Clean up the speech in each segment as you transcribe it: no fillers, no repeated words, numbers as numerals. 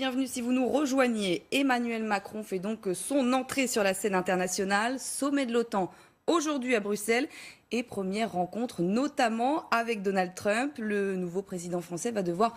bienvenue si vous nous rejoignez. Emmanuel Macron fait donc son entrée sur la scène internationale, sommet de l'OTAN aujourd'hui à Bruxelles et première rencontre notamment avec Donald Trump. Le nouveau président français va devoir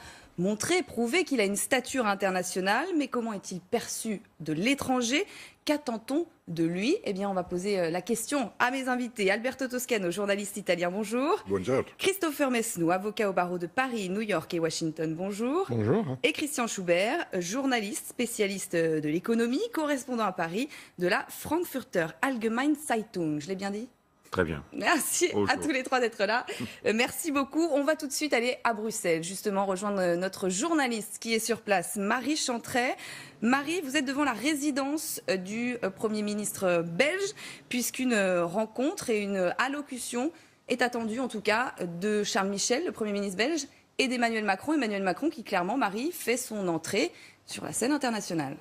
prouver qu'il a une stature internationale. Mais comment est-il perçu de l'étranger? Qu'attend-on de lui? Eh bien, on va poser la question à mes invités. Alberto Toscano, journaliste italien, bonjour. Bonjour. Christopher Mesnou, avocat au barreau de Paris, New York et Washington, bonjour. Bonjour. Et Christian Schubert, journaliste, spécialiste de l'économie, correspondant à Paris de la Frankfurter Allgemeine Zeitung. Je l'ai bien dit? Très bien. Merci à tous les trois d'être là. Merci beaucoup. On va tout de suite aller à Bruxelles, justement, rejoindre notre journaliste qui est sur place, Marie Chantray. Marie, vous êtes devant la résidence du Premier ministre belge, puisqu'une rencontre et une allocution est attendue, en tout cas, de Charles Michel, le Premier ministre belge, et d'Emmanuel Macron. Emmanuel Macron qui, clairement, Marie, fait son entrée sur la scène internationale.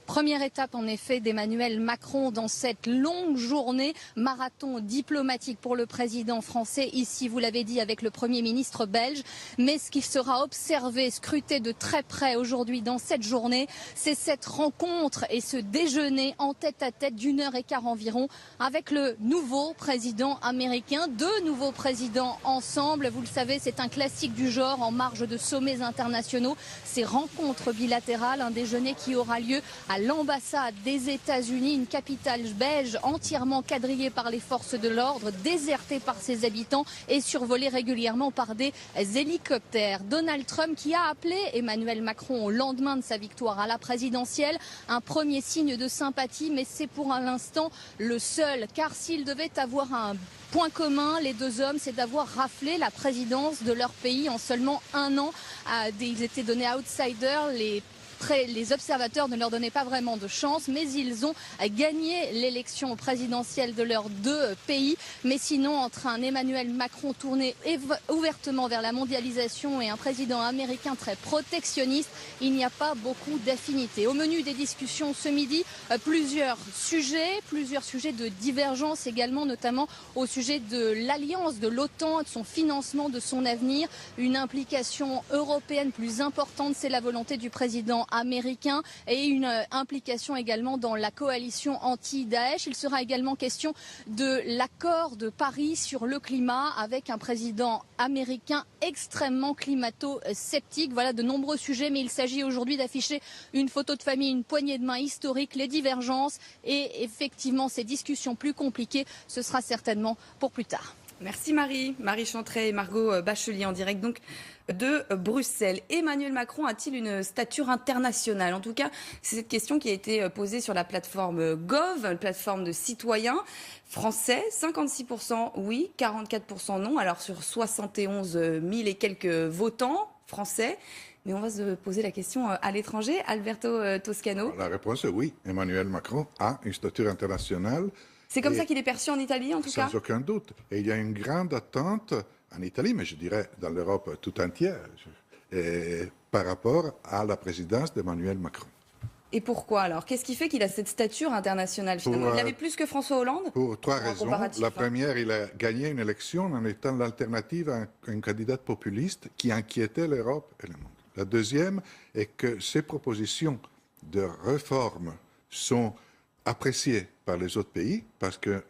Première étape en effet d'Emmanuel Macron dans cette longue journée marathon diplomatique pour le président français, ici vous l'avez dit avec le Premier ministre belge. Mais ce qui sera observé, scruté de très près aujourd'hui dans cette journée, c'est cette rencontre et ce déjeuner en tête-à-tête d'1h15 environ avec le nouveau président américain. Deux nouveaux présidents ensemble, vous le savez, c'est un classique du genre en marge de sommets internationaux. Ces rencontres bilatérales, un déjeuner qui aura lieu à l'ambassade des États-Unis, une capitale belge entièrement quadrillée par les forces de l'ordre, désertée par ses habitants et survolée régulièrement par des hélicoptères. Donald Trump qui a appelé Emmanuel Macron au lendemain de sa victoire à la présidentielle, un premier signe de sympathie, mais c'est pour l'instant le seul, car s'il devait avoir un point commun, les deux hommes, c'est d'avoir raflé la présidence de leur pays en seulement un an. Ils étaient donnés outsiders, les observateurs ne leur donnaient pas vraiment de chance, mais ils ont gagné l'élection présidentielle de leurs deux pays. Mais sinon, entre un Emmanuel Macron tourné ouvertement vers la mondialisation et un président américain très protectionniste, il n'y a pas beaucoup d'affinités. Au menu des discussions ce midi, plusieurs sujets de divergence également, notamment au sujet de l'alliance de l'OTAN, de son financement, de son avenir. Une implication européenne plus importante, c'est la volonté du président américain, et une implication également dans la coalition anti-Daesh. Il sera également question de l'accord de Paris sur le climat avec un président américain extrêmement climato-sceptique. Voilà de nombreux sujets, mais il s'agit aujourd'hui d'afficher une photo de famille, une poignée de main historique, les divergences et effectivement ces discussions plus compliquées, ce sera certainement pour plus tard. Merci Marie. Marie Chantray et Margot Bachelier en direct donc de Bruxelles. Emmanuel Macron a-t-il une stature internationale? En tout cas, c'est cette question qui a été posée sur la plateforme Gov, une plateforme de citoyens français. 56% oui, 44% non. Alors sur 71 000 et quelques votants français. Mais on va se poser la question à l'étranger. Alberto Toscano. La réponse est oui. Emmanuel Macron a une stature internationale. C'est comme ça qu'il est perçu en Italie, en tout cas? Sans aucun doute. Et il y a une grande attente en Italie, mais je dirais dans l'Europe tout entière, par rapport à la présidence d'Emmanuel Macron. Et pourquoi alors? Qu'est-ce qui fait qu'il a cette stature internationale finalement? Il avait plus que François Hollande? Pour trois raisons. La première, il a gagné une élection en étant l'alternative à un candidat populiste qui inquiétait l'Europe et le monde. La deuxième est que ses propositions de réforme sont appréciées par les autres pays parce que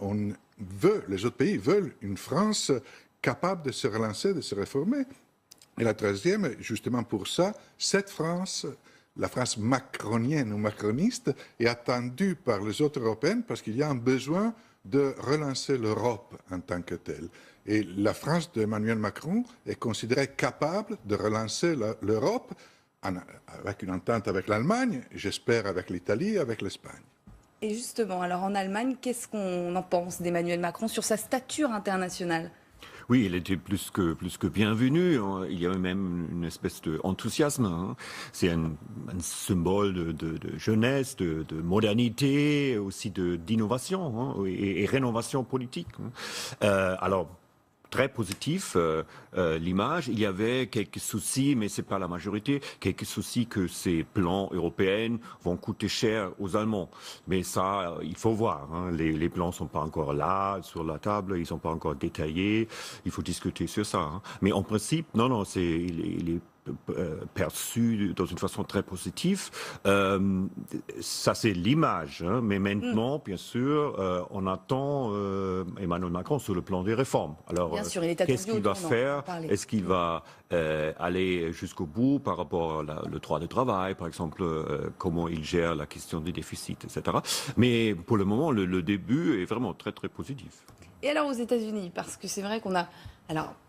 les autres pays veulent une France capable de se relancer, de se réformer. Et la troisième, justement pour ça, cette France, la France macronienne ou macroniste, est attendue par les autres Européennes parce qu'il y a un besoin de relancer l'Europe en tant que telle. Et la France d'Emmanuel Macron est considérée capable de relancer l'Europe avec une entente avec l'Allemagne, j'espère avec l'Italie, avec l'Espagne. Et justement, alors en Allemagne, qu'est-ce qu'on en pense d'Emmanuel Macron sur sa stature internationale? Oui, il était plus que bienvenu. Il y avait même une espèce d'enthousiasme. C'est un symbole de jeunesse, de modernité, aussi d'innovation et rénovation politique. Alors, très positif, l'image. Il y avait quelques soucis, mais c'est pas la majorité, quelques soucis que ces plans européens vont coûter cher aux Allemands. Mais ça, il faut voir. Hein. Les plans sont pas encore là, sur la table, ils sont pas encore détaillés. Il faut discuter sur ça. Hein. Mais en principe, non, il est perçu dans une façon très positive. Ça, c'est l'image. Hein, mais maintenant, bien sûr, on attend Emmanuel Macron sur le plan des réformes. Alors, qu'est-ce qu'il va faire? Est-ce qu'il va aller jusqu'au bout par rapport au droit de travail, par exemple, comment il gère la question des déficits, etc. Mais pour le moment, le début est vraiment très, très positif. Et alors aux États-Unis, parce que c'est vrai qu'on a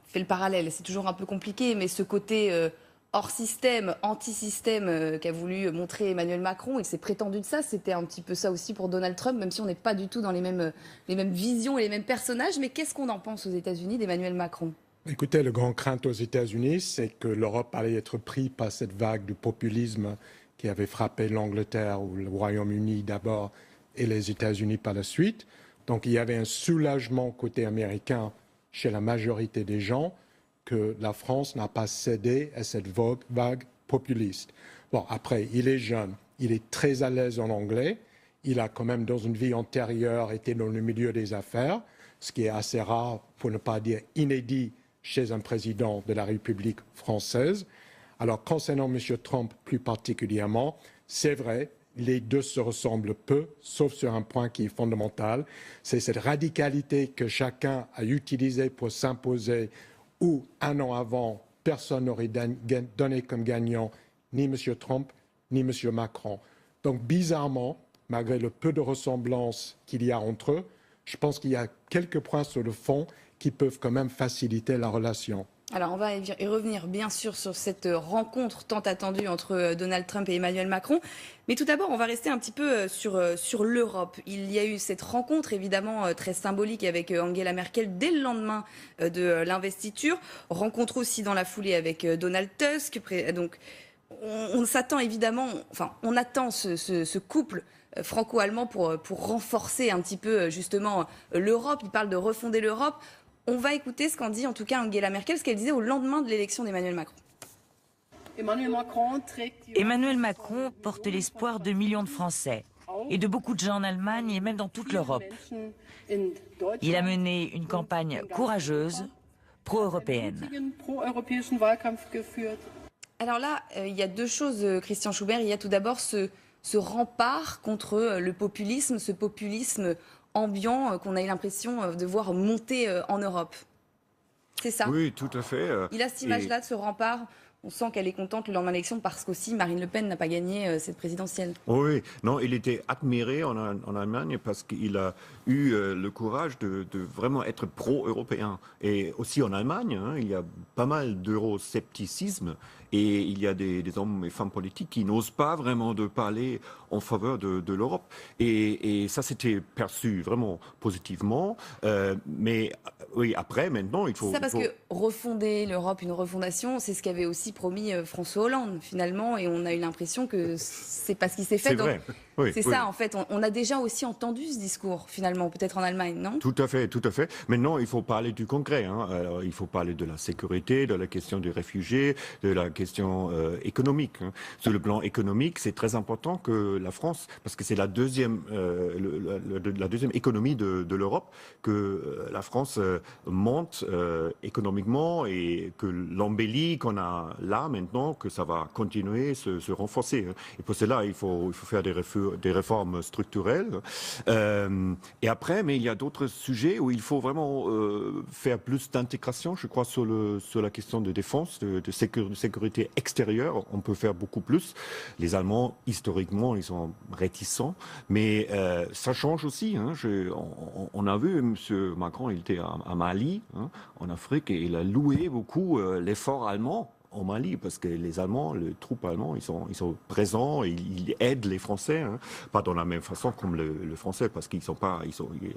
fait le parallèle, c'est toujours un peu compliqué, mais ce côté hors système, anti-système qu'a voulu montrer Emmanuel Macron, il s'est prétendu de ça, c'était un petit peu ça aussi pour Donald Trump, même si on n'est pas du tout dans les mêmes visions et les mêmes personnages. Mais qu'est-ce qu'on en pense aux États-Unis d'Emmanuel Macron? Écoutez, le grand crainte aux États-Unis, c'est que l'Europe allait être prise par cette vague de populisme qui avait frappé l'Angleterre ou le Royaume-Uni d'abord et les États-Unis par la suite. Donc il y avait un soulagement côté américain chez la majorité des gens que la France n'a pas cédé à cette vague populiste. Bon, après, il est jeune, il est très à l'aise en anglais, il a quand même dans une vie antérieure été dans le milieu des affaires, ce qui est assez rare, pour ne pas dire inédit, chez un président de la République française. Alors, concernant M. Trump plus particulièrement, c'est vrai, les deux se ressemblent peu, sauf sur un point qui est fondamental, c'est cette radicalité que chacun a utilisée pour s'imposer, où un an avant, personne n'aurait donné comme gagnant ni M. Trump, ni M. Macron. Donc, bizarrement, malgré le peu de ressemblance qu'il y a entre eux, je pense qu'il y a quelques points sur le fond qui peuvent quand même faciliter la relation. Alors, on va y revenir, bien sûr, sur cette rencontre tant attendue entre Donald Trump et Emmanuel Macron. Mais tout d'abord, on va rester un petit peu sur l'Europe. Il y a eu cette rencontre, évidemment, très symbolique avec Angela Merkel dès le lendemain de l'investiture. Rencontre aussi dans la foulée avec Donald Tusk. Donc, on s'attend évidemment, enfin, on attend ce couple franco-allemand pour renforcer un petit peu, justement, l'Europe. Il parle de refonder l'Europe. On va écouter ce qu'en dit en tout cas Angela Merkel, ce qu'elle disait au lendemain de l'élection d'Emmanuel Macron. Emmanuel Macron porte l'espoir de millions de Français et de beaucoup de gens en Allemagne et même dans toute l'Europe. Il a mené une campagne courageuse, pro-européenne. Alors là, il y a deux choses, Christian Schubert. Il y a tout d'abord ce rempart contre le populisme, ce populisme ambiant qu'on a eu l'impression de voir monter en Europe. C'est ça? Oui, tout à fait. Il a cette image-là de ce rempart. On sent qu'elle est contente le lendemain de l'élection parce qu'aussi Marine Le Pen n'a pas gagné cette présidentielle. Oui, non, il était admiré en Allemagne parce qu'il a eu le courage de vraiment être pro-européen. Et aussi en Allemagne, hein, il y a pas mal d'euroscepticisme et il y a des hommes et femmes politiques qui n'osent pas vraiment de parler en faveur de l'Europe. Et ça, c'était perçu vraiment positivement. Mais oui, après, maintenant, il faut... C'est ça, parce que refonder l'Europe, une refondation, c'est ce qu'avait aussi promis François Hollande, finalement, et on a eu l'impression que c'est pas ce qui s'est fait. C'est vrai. Oui, c'est ça, en fait. On a déjà aussi entendu ce discours, finalement, peut-être en Allemagne, non? Tout à fait, tout à fait. Maintenant, il faut parler du concret. Hein. Alors, il faut parler de la sécurité, de la question des réfugiés, de la question économique. Hein. Sur le plan économique, c'est très important que la France, parce que c'est la deuxième économie de l'Europe, que la France monte économiquement et que l'embellie qu'on a là maintenant, que ça va continuer se renforcer. Hein. Et pour cela, il faut faire des réformes structurelles. Et après, mais il y a d'autres sujets où il faut vraiment faire plus d'intégration, je crois, sur la question de défense, de sécurité extérieure. On peut faire beaucoup plus. Les Allemands, historiquement, ils sont réticents, mais ça change aussi. Hein. On a vu, M. Macron, il était à Mali, hein, en Afrique, et il a loué beaucoup l'effort allemand au Mali, parce que les Allemands, les troupes allemandes, ils sont présents, ils aident les Français, hein, pas de la même façon comme le Français, parce qu'ils sont pas,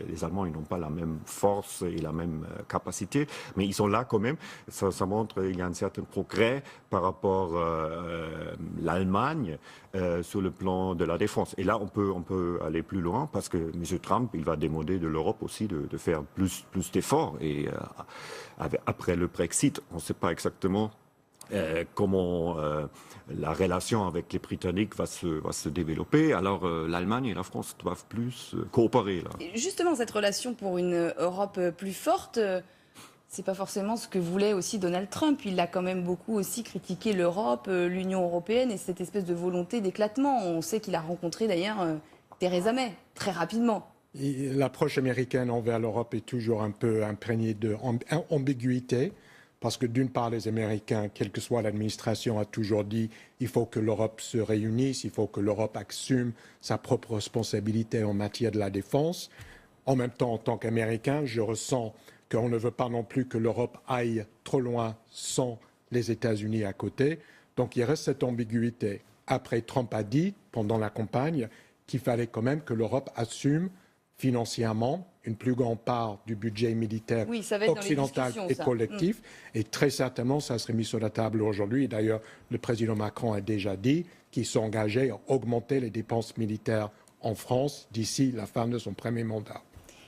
les Allemands, ils n'ont pas la même force et la même capacité, mais ils sont là quand même. Ça montre qu'il y a un certain progrès par rapport à l'Allemagne sur le plan de la défense. Et là, on peut aller plus loin, parce que M. Trump, il va demander de l'Europe aussi de faire plus d'efforts. Et après le Brexit, on ne sait pas exactement comment la relation avec les Britanniques va se développer. Alors l'Allemagne et la France doivent plus coopérer. Là. Justement, cette relation pour une Europe plus forte, c'est pas forcément ce que voulait aussi Donald Trump. Il a quand même beaucoup aussi critiqué l'Europe, l'Union européenne et cette espèce de volonté d'éclatement. On sait qu'il a rencontré d'ailleurs Theresa May très rapidement. L'approche américaine envers l'Europe est toujours un peu imprégnée d'ambiguïté, parce que d'une part, les Américains, quelle que soit l'administration, a toujours dit il faut que l'Europe se réunisse, il faut que l'Europe assume sa propre responsabilité en matière de la défense. En même temps, en tant qu'Américain, je ressens qu'on ne veut pas non plus que l'Europe aille trop loin sans les États-Unis à côté. Donc il reste cette ambiguïté. Après, Trump a dit, pendant la campagne, qu'il fallait quand même que l'Europe assume financièrement une plus grande part du budget militaire occidental et collectif. Et très certainement, ça serait mis sur la table aujourd'hui. Et d'ailleurs, le président Macron a déjà dit qu'il s'engageait à augmenter les dépenses militaires en France d'ici la fin de son premier mandat.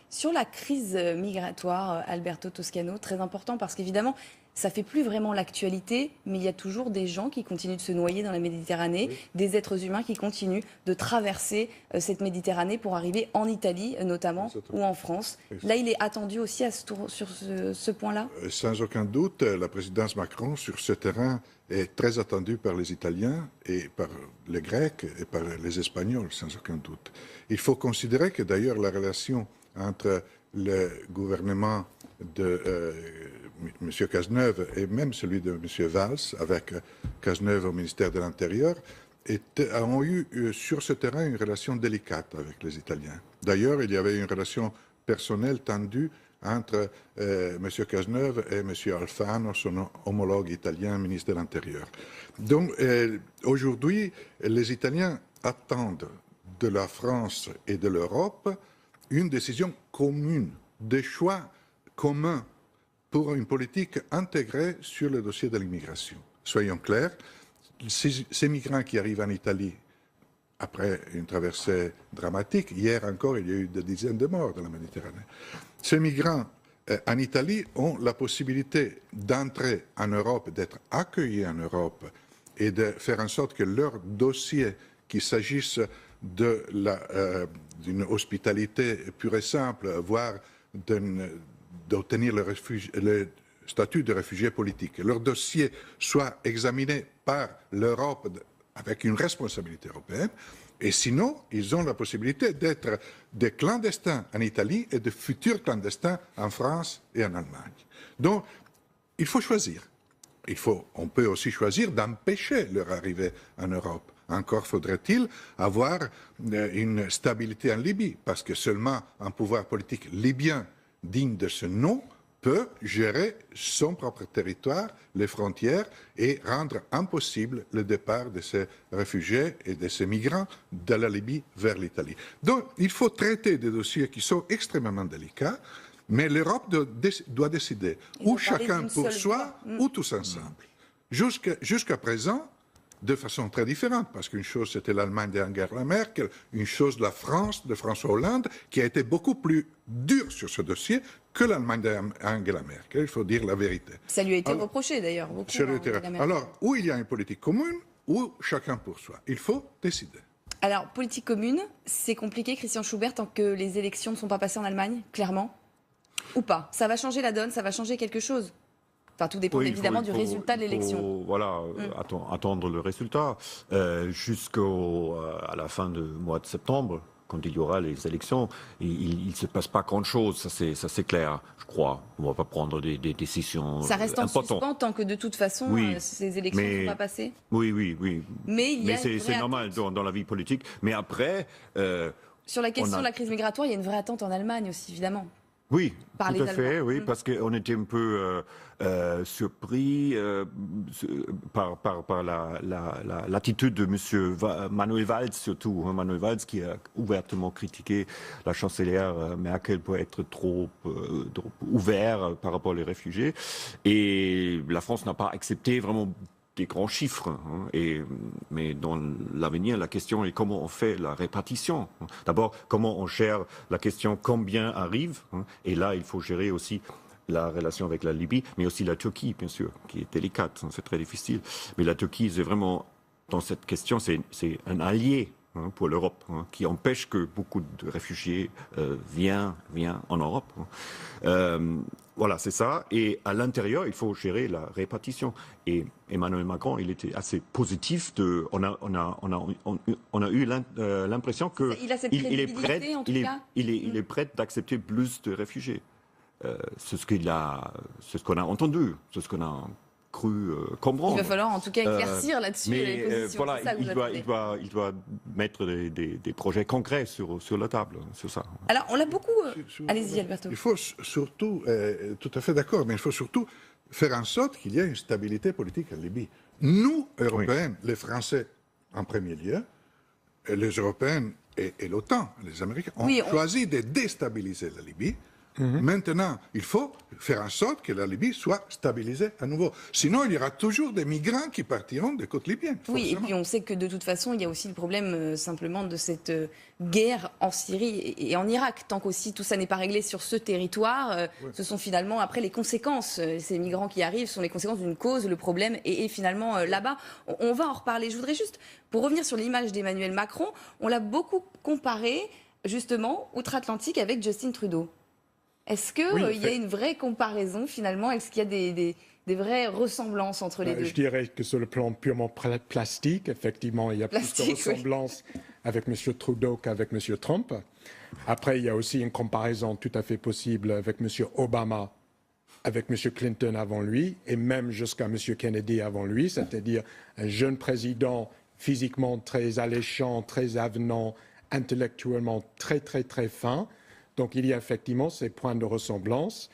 Sur la crise migratoire, Alberto Toscano, très important parce qu'évidemment, ça fait plus vraiment l'actualité, mais il y a toujours des gens qui continuent de se noyer dans la Méditerranée, des êtres humains qui continuent de traverser cette Méditerranée pour arriver en Italie notamment ou en France. Là, il est attendu aussi sur ce point-là ? Sans aucun doute, la présidence Macron sur ce terrain est très attendue par les Italiens et par les Grecs et par les Espagnols, sans aucun doute. Il faut considérer que d'ailleurs la relation entre le gouvernement de M. Cazeneuve et même celui de M. Valls, avec Cazeneuve au ministère de l'Intérieur, ont eu sur ce terrain une relation délicate avec les Italiens. D'ailleurs, il y avait une relation personnelle tendue entre M. Cazeneuve et M. Alfano, son homologue italien, ministre de l'Intérieur. Donc, aujourd'hui, les Italiens attendent de la France et de l'Europe une décision commune, des choix communs pour une politique intégrée sur le dossier de l'immigration. Soyons clairs, ces migrants qui arrivent en Italie après une traversée dramatique, hier encore il y a eu des dizaines de morts dans la Méditerranée, ces migrants en Italie ont la possibilité d'entrer en Europe, d'être accueillis en Europe et de faire en sorte que leur dossier, qu'il s'agisse d'une hospitalité pure et simple, voire d'obtenir le statut de réfugié politique. Leur dossier soit examiné par l'Europe avec une responsabilité européenne, et sinon, ils ont la possibilité d'être des clandestins en Italie et de futurs clandestins en France et en Allemagne. Donc, il faut choisir. On peut aussi choisir d'empêcher leur arrivée en Europe. Encore faudrait-il avoir une stabilité en Libye, parce que seulement un pouvoir politique libyen digne de ce nom peut gérer son propre territoire, les frontières, et rendre impossible le départ de ces réfugiés et de ces migrants de la Libye vers l'Italie. Donc, il faut traiter des dossiers qui sont extrêmement délicats, mais l'Europe doit décider, ou chacun pour soi, ou tous ensemble. Jusqu'à présent, de façon très différente, parce qu'une chose c'était l'Allemagne d'Angela Merkel, une chose la France de François Hollande, qui a été beaucoup plus dure sur ce dossier que l'Allemagne d'Angela Merkel, il faut dire la vérité. Ça lui a été reproché d'ailleurs, beaucoup. Alors, où il y a une politique commune, ou chacun pour soi. Il faut décider. Alors, politique commune, c'est compliqué, Christian Schubert, tant que les élections ne sont pas passées en Allemagne, clairement, ou pas. Ça va changer la donne, ça va changer quelque chose. Enfin, tout dépend évidemment du résultat de l'élection. Voilà, attendre le résultat jusqu'à la fin du mois de septembre, quand il y aura les élections. Il ne se passe pas grand-chose, ça c'est clair, je crois. On ne va pas prendre des décisions ça reste importantes. En suspens tant que de toute façon ces élections ne sont pas passées. Oui. Mais c'est normal dans la vie politique. Mais après... sur la question de la crise migratoire, il y a une vraie attente en Allemagne aussi, évidemment. Oui, par tout les à fait, Allemands. oui, parce qu'on était un peu surpris par l'attitude de M. Manuel Valls, surtout. Hein, Manuel Valls qui a ouvertement critiqué la chancelière Merkel pour être trop ouvert par rapport aux réfugiés. Et la France n'a pas accepté vraiment des grands chiffres. Hein, mais dans l'avenir, la question est comment on fait la répartition. Hein. D'abord, comment on gère la question combien arrive. Hein, et là, il faut gérer aussi la relation avec la Libye, mais aussi la Turquie, bien sûr, qui est délicate. Hein, c'est très difficile. Mais la Turquie, c'est vraiment, dans cette question, c'est un allié. Hein, pour l'Europe, hein, qui empêche que beaucoup de réfugiés viennent en Europe. Hein. Voilà, c'est ça. Et à l'intérieur, il faut gérer la répartition. Et Emmanuel Macron, il était assez positif. On a eu l'impression que il est prêt d'accepter plus de réfugiés. C'est ce qu'on a entendu, c'est ce qu'on a cru comprendre. Il va falloir en tout cas éclaircir là-dessus les positions. Voilà, il doit mettre des projets concrets sur la table, sur ça. Alors, on l'a beaucoup... Allez-y, Alberto. Il faut surtout, tout à fait d'accord, mais il faut surtout faire en sorte qu'il y ait une stabilité politique en Libye. Nous, Européens, les Français en premier lieu, les Européens et l'OTAN, les Américains, ont choisi de déstabiliser la Libye. Maintenant, il faut faire en sorte que la Libye soit stabilisée à nouveau. Sinon, il y aura toujours des migrants qui partiront des côtes libyennes. Oui, et puis on sait que de toute façon, il y a aussi le problème simplement de cette guerre en Syrie et en Irak. Tant qu'aussi tout ça n'est pas réglé sur ce territoire, ce sont finalement après les conséquences. Ces migrants qui arrivent sont les conséquences d'une cause. Le problème est finalement là-bas. On va en reparler. Je voudrais juste, pour revenir sur l'image d'Emmanuel Macron, on l'a beaucoup comparé justement outre-Atlantique avec Justin Trudeau. Est-ce qu'il y a une vraie comparaison finalement? Est-ce qu'il y a des vraies ressemblances entre les deux? Je dirais que sur le plan purement plastique, effectivement, il y a plus de ressemblances avec M. Trudeau qu'avec M. Trump. Après, il y a aussi une comparaison tout à fait possible avec M. Obama, avec M. Clinton avant lui, et même jusqu'à M. Kennedy avant lui, c'est-à-dire un jeune président physiquement très alléchant, très avenant, intellectuellement très, très, très fin. Donc, il y a effectivement ces points de ressemblance.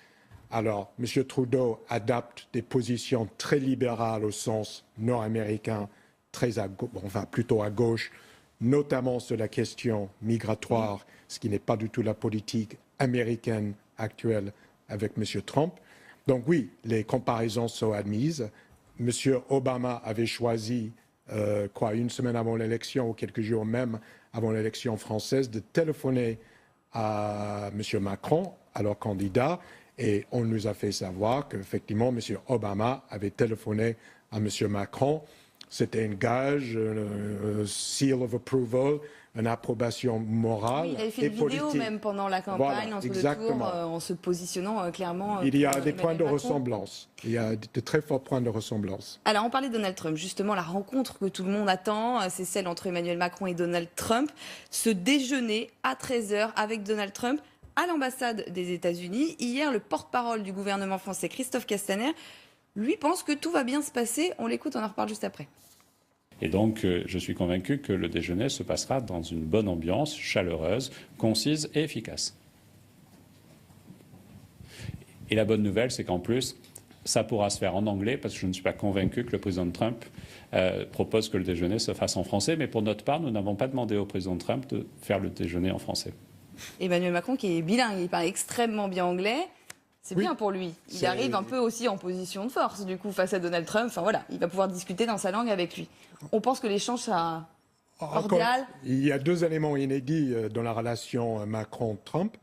Alors, M. Trudeau adapte des positions très libérales au sens nord-américain, plutôt à gauche, notamment sur la question migratoire, ce qui n'est pas du tout la politique américaine actuelle avec M. Trump. Donc oui, les comparaisons sont admises. M. Obama avait choisi, une semaine avant l'élection ou quelques jours même avant l'élection française, de téléphoner à M. Macron, alors candidat, et on nous a fait savoir qu'effectivement, M. Obama avait téléphoné à M. Macron. C'était un gage, un seal of approval, une approbation morale et politique. Il avait fait une vidéo même pendant la campagne, entre deux tours, en se positionnant clairement. Il y a des points de ressemblance. Il y a de très forts points de ressemblance. Alors, on parlait de Donald Trump. Justement, la rencontre que tout le monde attend, c'est celle entre Emmanuel Macron et Donald Trump. Ce déjeuner à 13h avec Donald Trump à l'ambassade des États-Unis. Hier, le porte-parole du gouvernement français, Christophe Castaner, lui pense que tout va bien se passer. On l'écoute, on en reparle juste après. Et donc, je suis convaincu que le déjeuner se passera dans une bonne ambiance, chaleureuse, concise et efficace. Et la bonne nouvelle, c'est qu'en plus, ça pourra se faire en anglais, parce que je ne suis pas convaincu que le président Trump propose que le déjeuner se fasse en français. Mais pour notre part, nous n'avons pas demandé au président Trump de faire le déjeuner en français. Emmanuel Macron, qui est bilingue, il parle extrêmement bien anglais. C'est bien pour lui. Il arrive un peu aussi en position de force, du coup, face à Donald Trump. Enfin voilà, il va pouvoir discuter dans sa langue avec lui. On pense que l'échange sera cordial. Il y a deux éléments inédits dans la relation Macron-Trump.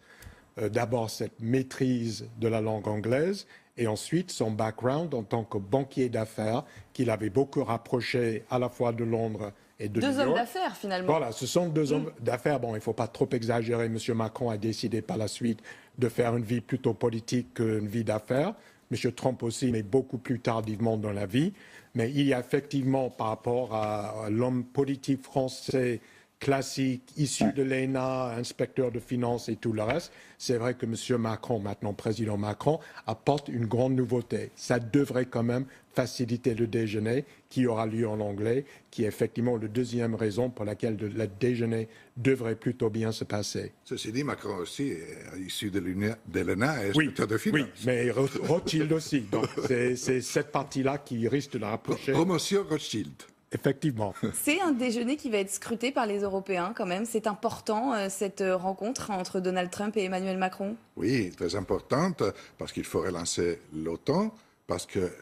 D'abord, cette maîtrise de la langue anglaise, et ensuite son background en tant que banquier d'affaires, qu'il avait beaucoup rapproché à la fois de Londres et de New York. Deux hommes d'affaires, finalement. Voilà, ce sont deux hommes d'affaires. Bon, il ne faut pas trop exagérer. M. Macron a décidé par la suite de faire une vie plutôt politique qu'une vie d'affaires. M. Trump aussi, mais beaucoup plus tardivement dans la vie. Mais il y a effectivement, par rapport à l'homme politique français classique, issu de l'ENA, inspecteur de finances et tout le reste. C'est vrai que M. Macron, maintenant président Macron, apporte une grande nouveauté. Ça devrait quand même faciliter le déjeuner qui aura lieu en anglais, qui est effectivement la deuxième raison pour laquelle le déjeuner devrait plutôt bien se passer. Ceci dit, Macron aussi est issu de l'ENA et inspecteur de finances. Oui, mais Rothschild aussi. Donc c'est cette partie-là qui risque de la rapprocher. Promotion Rothschild. Effectivement. C'est un déjeuner qui va être scruté par les Européens quand même. C'est important, cette rencontre entre Donald Trump et Emmanuel Macron? Oui, très importante, parce qu'il faut relancer l'OTAN, parce que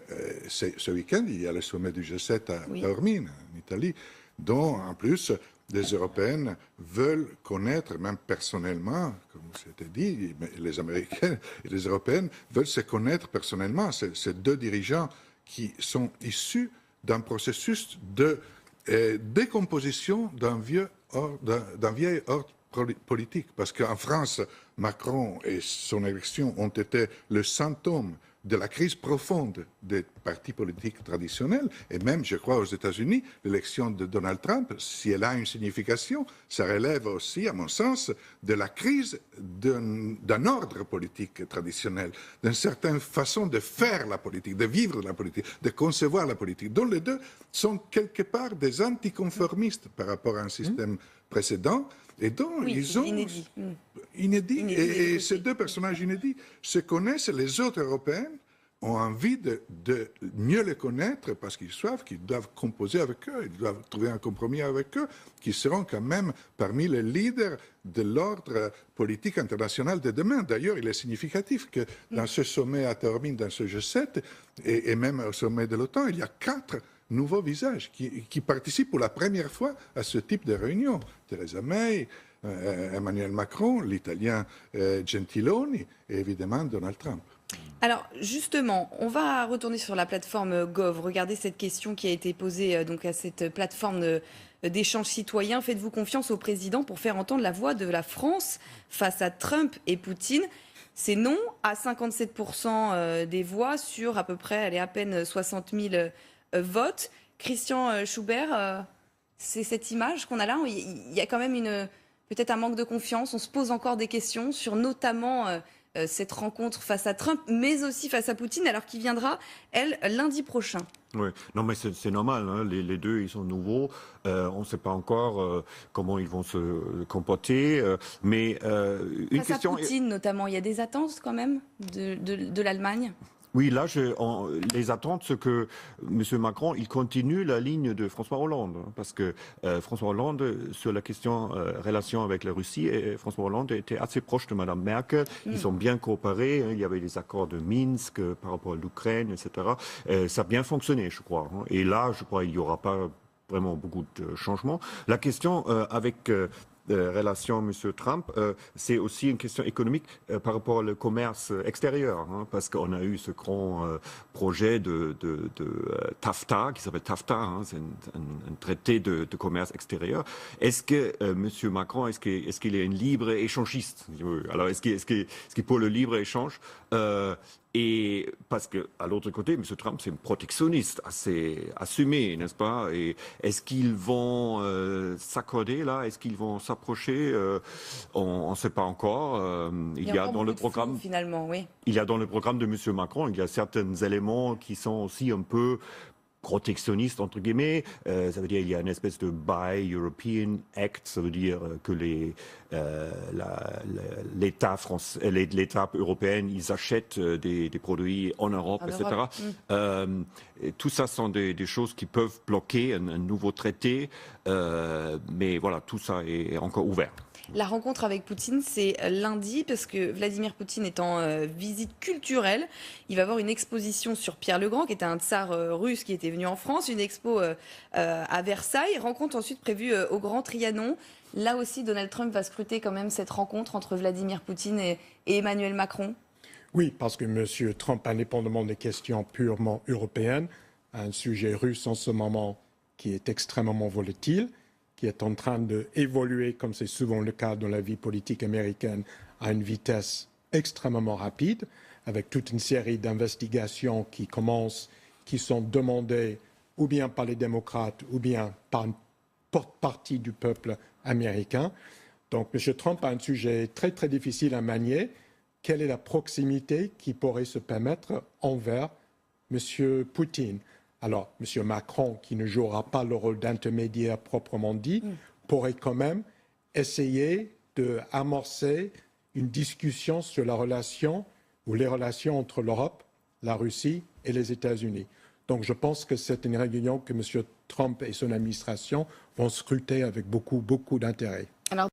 ce week-end, il y a le sommet du G7 à Taormine, en Italie, dont, en plus, les Européennes veulent connaître, même personnellement, comme c'était dit, les Américains et les Européennes veulent se connaître personnellement. Ces deux dirigeants qui sont issus d'un processus de décomposition d'un vieil ordre politique. Parce qu'en France, Macron et son élection ont été le symptôme de la crise profonde des partis politiques traditionnels, et même, je crois, aux États-Unis, l'élection de Donald Trump, si elle a une signification, ça relève aussi, à mon sens, de la crise d'un ordre politique traditionnel, d'une certaine façon de faire la politique, de vivre la politique, de concevoir la politique, dont les deux sont quelque part des anticonformistes par rapport à un système précédent, et dont ils ont inédits. Et ces deux personnages inédits se connaissent, les autres Européens ont envie de mieux les connaître parce qu'ils savent qu'ils doivent composer avec eux, ils doivent trouver un compromis avec eux, qui seront quand même parmi les leaders de l'ordre politique international de demain. D'ailleurs, il est significatif que dans ce sommet à Taormine, dans ce G7, et même au sommet de l'OTAN, il y a 4 nouveaux visages qui participent pour la première fois à ce type de réunion. Theresa May, Emmanuel Macron, l'Italien Gentiloni et évidemment Donald Trump. Alors justement, on va retourner sur la plateforme Gov. Regardez cette question qui a été posée donc à cette plateforme d'échange citoyen. Faites-vous confiance au président pour faire entendre la voix de la France face à Trump et Poutine? C'est non à 57% des voix sur à peu près, à peine 60 000 votes. Christian Schubert, c'est cette image qu'on a là. Il y a quand même peut-être un manque de confiance. On se pose encore des questions sur notamment cette rencontre face à Trump, mais aussi face à Poutine, alors qu'il viendra, elle, lundi prochain. Oui, non mais c'est normal, hein. Les deux ils sont nouveaux, on ne sait pas encore comment ils vont se comporter, mais une face question... à Poutine notamment, il y a des attentes quand même de l'Allemagne? Oui, là, les attentes, c'est que M. Macron, il continue la ligne de François Hollande, hein, parce que François Hollande, sur la question relation avec la Russie, François Hollande était assez proche de Mme Merkel. Ils ont bien coopéré. Hein, il y avait les accords de Minsk par rapport à l'Ukraine, etc. Ça a bien fonctionné, je crois. Hein. Et là, je crois qu'il n'y aura pas vraiment beaucoup de changements. La question avec... relation M. Trump, c'est aussi une question économique par rapport au commerce extérieur, hein, parce qu'on a eu ce grand projet de TAFTA, qui s'appelle TAFTA, hein, c'est un traité de commerce extérieur. Est-ce que M. Macron, est-ce qu'il est un libre-échangiste? Alors, est-ce qu'il est pour le libre-échange? Et parce que à l'autre côté, M. Trump, c'est un protectionniste assez assumé, n'est-ce pas? Et est-ce qu'ils vont s'accorder là? Est-ce qu'ils vont s'approcher? On ne sait pas encore. Il y a dans le programme, finalement, oui. Il y a dans le programme de M. Macron, il y a certains éléments qui sont aussi un peu protectionniste entre guillemets, ça veut dire il y a une espèce de Buy European Act, ça veut dire que l'État français, l'État européen, ils achètent des produits en Europe, etc. Et tout ça sont des choses qui peuvent bloquer un nouveau traité, mais voilà, tout ça est encore ouvert. La rencontre avec Poutine, c'est lundi, parce que Vladimir Poutine est en visite culturelle. Il va avoir une exposition sur Pierre le Grand, qui était un tsar russe qui était venu en France, une expo à Versailles. Rencontre ensuite prévue au Grand Trianon. Là aussi, Donald Trump va scruter quand même cette rencontre entre Vladimir Poutine et Emmanuel Macron. Oui, parce que M. Trump, indépendamment des questions purement européennes, a un sujet russe en ce moment qui est extrêmement volatile, qui est en train d'évoluer, comme c'est souvent le cas dans la vie politique américaine, à une vitesse extrêmement rapide, avec toute une série d'investigations qui commencent, qui sont demandées ou bien par les démocrates ou bien par porte-partie du peuple américain. Donc M. Trump a un sujet très très difficile à manier. Quelle est la proximité qui pourrait se permettre envers M. Poutine? Alors, M. Macron, qui ne jouera pas le rôle d'intermédiaire proprement dit, pourrait quand même essayer d'amorcer une discussion sur la relation ou les relations entre l'Europe, la Russie et les États-Unis. Donc je pense que c'est une réunion que M. Trump et son administration vont scruter avec beaucoup d'intérêt. Alors